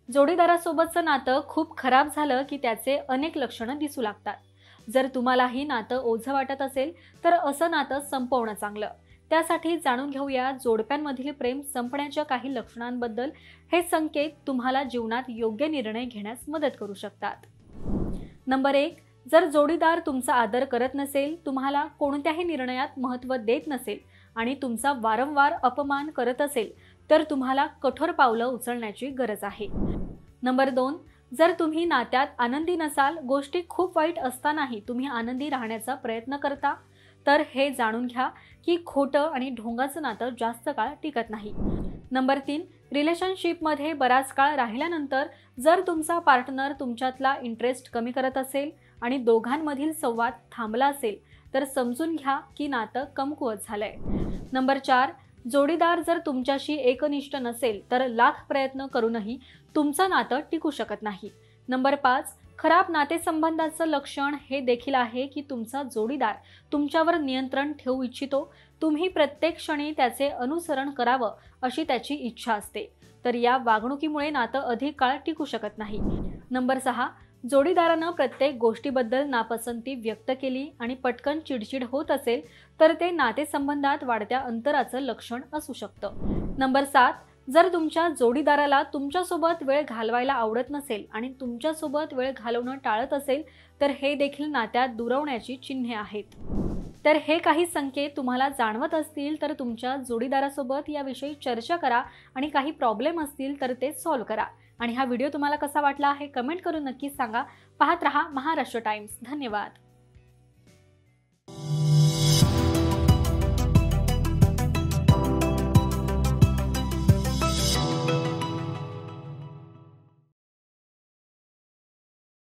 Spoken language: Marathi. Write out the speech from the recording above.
जोडीदारासोबतचं नातं खूप खराब झालं की त्याचे अनेक लक्षणं दिसू लागतात. जर तुम्हालाही नातं ओझं वाटत असेल तर असं नातं संपवणं चांगलं. त्यासाठी जाणून घेऊया जोडप्यांमधील प्रेम संपण्याच्या काही लक्षणांबद्दल. हे संकेत तुम्हाला जीवनात योग्य निर्णय घेण्यास मदत करू शकतात. नंबर 1. जर जोडीदार तुमचा आदर करत नसेल, तुम्हाला कोणत्याही निर्णयात महत्त्व देत नसेल आणि तुमचा वारंवार अपमान करत असेल, तर तुम्हाला कठोर पावलं उचलण्याची गरज आहे. नंबर 2. जर तुम्ही नात्यात आनंदी नसाल, गोष्टी खूप वाईट असतानाही तुम्ही आनंदी राहण्याचा प्रयत्न करता, तर हे जाणून घ्या की खोटं आणि ढोंगाचं नातं जास्त काळ टिकत नाही. नंबर 3. रिलेशनशिपमध्ये बराच काळ राहिल्यानंतर जर तुमचा पार्टनर तुमच्यातला इंटरेस्ट कमी करत असेल आणि दोघांमधील संवाद थांबला असेल, तर समजून घ्या की नातं कमकुवत झालंय. नंबर 4. जोडीदार जर तुमच्याशी एकनिष्ठ नसेल, तर लाख प्रयत्न करूनही तुमचं नातं टिकू शकत नाही. नंबर 5. खराब नातेसंबंधाचं लक्षण हे देखील आहे की तुमचा जोडीदार तुमच्यावर नियंत्रण ठेवू इच्छितो. तुम्ही प्रत्येक क्षणी त्याचे अनुसरण करावं अशी त्याची इच्छा असते, तर या वागणुकीमुळे नातं अधिक काळ टिकू शकत नाही. नंबर 6. जोडीदारानं प्रत्येक गोष्टीबद्दल नापसंती व्यक्त केली आणि पटकन चिडचिड होत असेल, तर ते नातेसंबंधात वाढत्या अंतराचं लक्षण असू शकतं. नंबर 7. जर तुमच्या जोडीदाराला तुमच्यासोबत वेळ घालवायला आवडत नसेल आणि तुमच्यासोबत वेळ घालवणं टाळत असेल, तर हे देखील नात्यात दुरावण्याची चिन्हे आहेत. तर हे काही संकेत तुम्हाला जाणवत असतील तर तुमच्या जोडीदारासोबत याविषयी चर्चा करा आणि काही प्रॉब्लेम असतील तर ते सॉल्व्ह करा. आणि हा व्हिडिओ तुम्हाला कसा वाटला हे कमेंट करून नक्कीच सांगा. पाहत रहा महाराष्ट्र टाइम्स. धन्यवाद.